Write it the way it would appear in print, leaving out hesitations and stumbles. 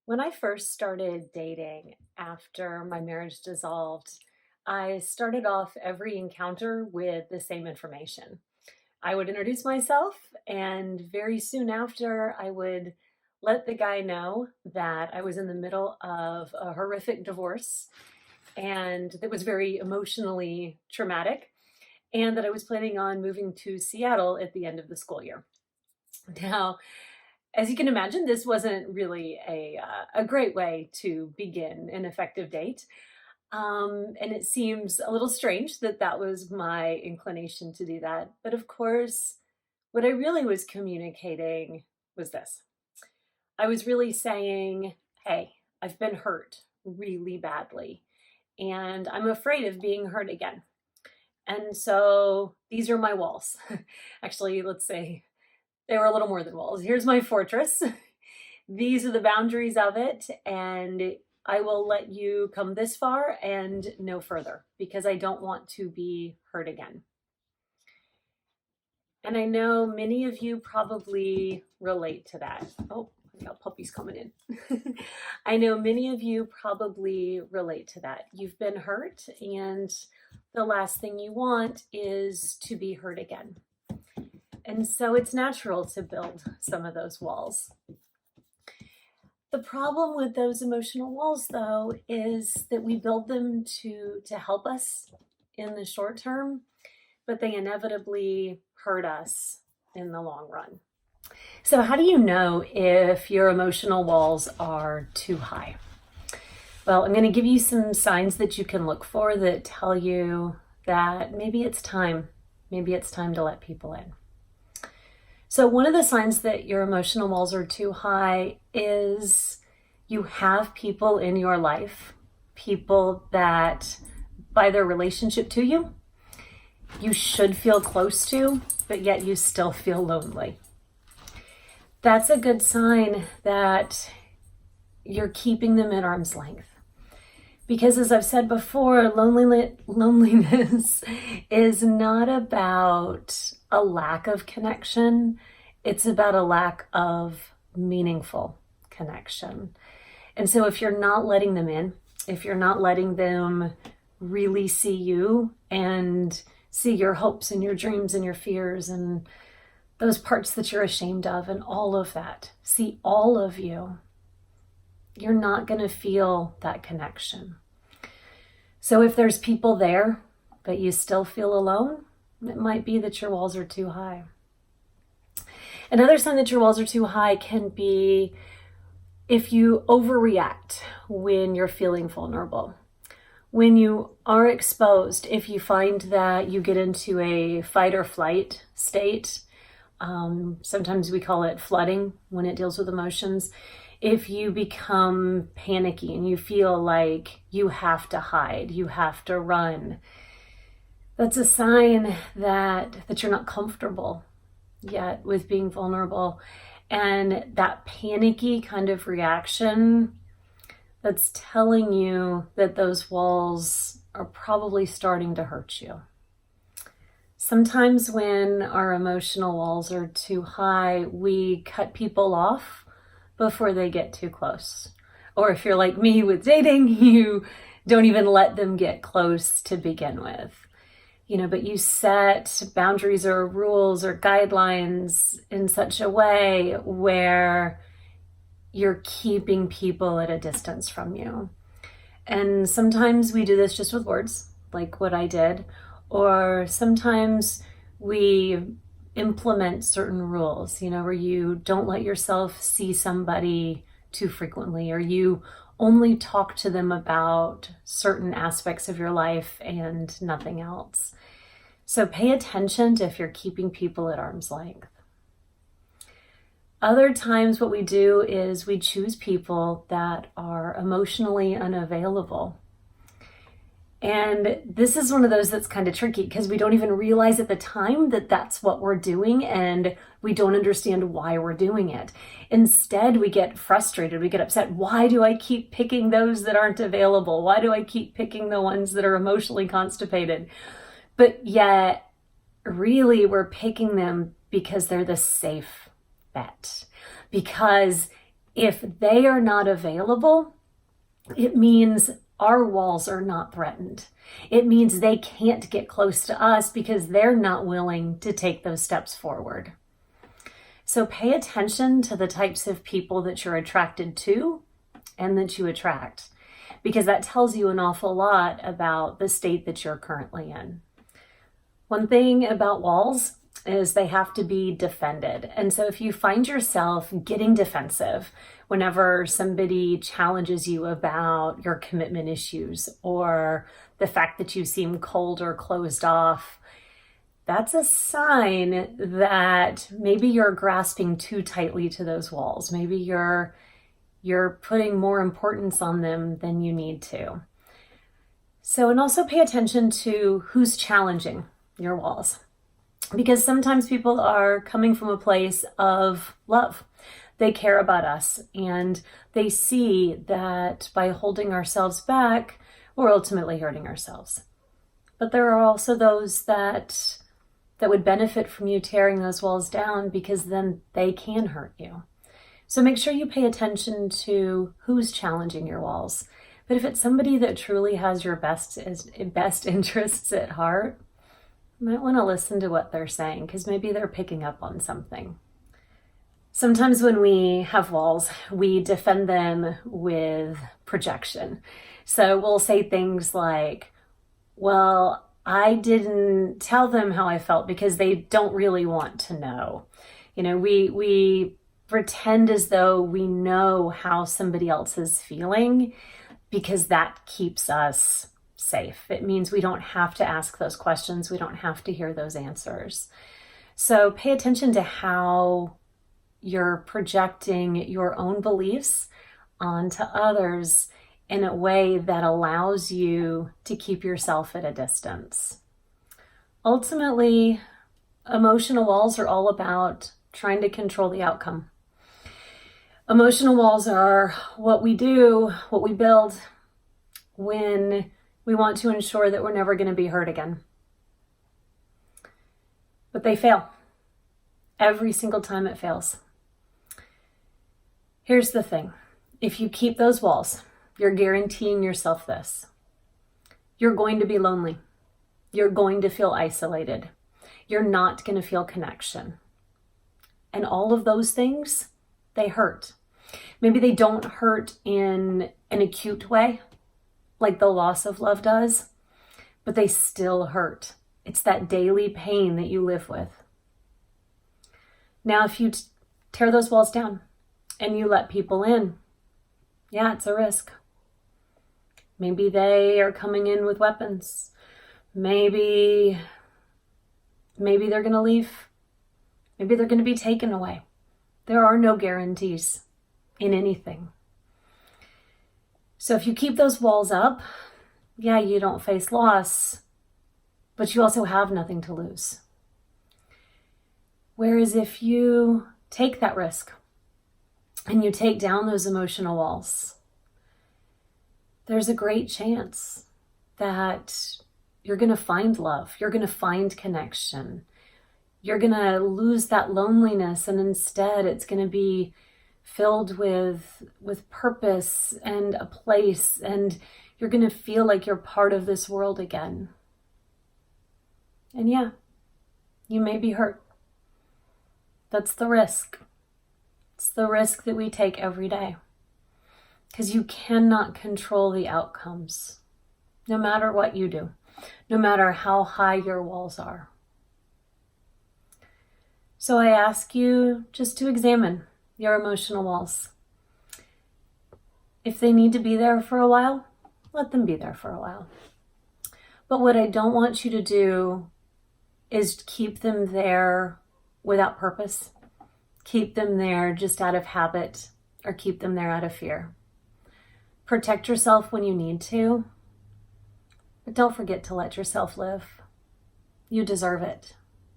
When I first started dating after my marriage dissolved, I started off every encounter with the same information. I would introduce myself, and very soon after, I would let the guy know that I was in the middle of a horrific divorce and that was very emotionally traumatic, and that I was planning on moving to Seattle at the end of the school year. Now, as you can imagine, this wasn't really a great way to begin an effective date. And it seems a little strange that that was my inclination to do that. But of course, what I really was communicating was this. I was really saying, hey, I've been hurt really badly, and I'm afraid of being hurt again. And so these are my walls. Actually, let's say they were a little more than walls. Here's my fortress. These are the boundaries of it, and I will let you come this far and no further because I don't want to be hurt again. And I know many of you probably relate to that. Oh, I got puppies coming in. I know many of you probably relate to that. You've been hurt, and the last thing you want is to be hurt again. And so it's natural to build some of those walls. The problem with those emotional walls, though, is that we build them to help us in the short term, but they inevitably hurt us in the long run. So how do you know if your emotional walls are too high? Well, I'm going to give you some signs that you can look for that tell you that maybe it's time. Maybe it's time to let people in. So one of the signs that your emotional walls are too high is you have people in your life, people that by their relationship to you, you should feel close to, but yet you still feel lonely. That's a good sign that you're keeping them at arm's length. Because as I've said before, loneliness is not about a lack of connection. It's about a lack of meaningful connection. And so if you're not letting them in, if you're not letting them really see you and see your hopes and your dreams and your fears and those parts that you're ashamed of and all of that, see all of you, you're not going to feel that connection. So if there's people there, but you still feel alone, it might be that your walls are too high. Another sign that your walls are too high can be if you overreact when you're feeling vulnerable. When you are exposed, if you find that you get into a fight or flight state, sometimes we call it flooding when it deals with emotions. If you become panicky and you feel like you have to hide, you have to run, that's a sign that you're not comfortable yet with being vulnerable. And that panicky kind of reaction, that's telling you that those walls are probably starting to hurt you. Sometimes when our emotional walls are too high, we cut people off before they get too close. Or if you're like me with dating, you don't even let them get close to begin with. But you set boundaries or rules or guidelines in such a way where you're keeping people at a distance from you. And sometimes we do this just with words, like what I did, or sometimes we implement certain rules, where you don't let yourself see somebody too frequently, or you only talk to them about certain aspects of your life and nothing else. So pay attention to if you're keeping people at arm's length. Other times what we do is we choose people that are emotionally unavailable. And this is one of those that's kind of tricky because we don't even realize at the time that that's what we're doing, and we don't understand why we're doing it. Instead, we get frustrated, we get upset. Why do I keep picking those that aren't available? Why do I keep picking the ones that are emotionally constipated? But yet, really, we're picking them because they're the safe bet. Because If they are not available, it means our walls are not threatened. It means they can't get close to us because they're not willing to take those steps forward. So pay attention to the types of people that you're attracted to and that you attract, because that tells you an awful lot about the state that you're currently in. One thing about walls is they have to be defended. And so if you find yourself getting defensive whenever somebody challenges you about your commitment issues or the fact that you seem cold or closed off, that's a sign that maybe you're grasping too tightly to those walls. Maybe you're putting more importance on them than you need to. So, and also pay attention to who's challenging your walls, because sometimes people are coming from a place of love. They care about us and they see that by holding ourselves back, we're ultimately hurting ourselves. But there are also those that would benefit from you tearing those walls down, because then they can hurt you. So make sure you pay attention to who's challenging your walls. But if it's somebody that truly has your best interests at heart, you might want to listen to what they're saying, because maybe they're picking up on something. Sometimes when we have walls, we defend them with projection. So we'll say things like, well, I didn't tell them how I felt because they don't really want to know. You know, we pretend as though we know how somebody else is feeling, because that keeps us safe. It means we don't have to ask those questions. We don't have to hear those answers. So pay attention to how you're projecting your own beliefs onto others in a way that allows you to keep yourself at a distance. Ultimately, emotional walls are all about trying to control the outcome. Emotional walls are what we do, what we build when we want to ensure that we're never going to be hurt again. But they fail. Every single time it fails. Here's the thing. If you keep those walls, you're guaranteeing yourself this. You're going to be lonely. You're going to feel isolated. You're not going to feel connection. And all of those things, they hurt. Maybe they don't hurt in an acute way, like the loss of love does, but they still hurt. It's that daily pain that you live with. Now, if you tear those walls down and you let people in, yeah, it's a risk. Maybe they are coming in with weapons. Maybe they're going to leave. Maybe they're going to be taken away. There are no guarantees in anything. So if you keep those walls up, yeah, you don't face loss, but you also have nothing to lose. Whereas if you take that risk and you take down those emotional walls, there's a great chance that you're going to find love. You're going to find connection. You're going to lose that loneliness, and instead it's going to be filled with purpose and a place, and you're going to feel like you're part of this world again. And yeah, you may be hurt. That's the risk. It's the risk that we take every day, because you cannot control the outcomes, no matter what you do, no matter how high your walls are. So I ask you just to examine your emotional walls. If they need to be there for a while, let them be there for a while. But what I don't want you to do is keep them there without purpose. Keep them there just out of habit, or keep them there out of fear. Protect yourself when you need to, but don't forget to let yourself live. You deserve it.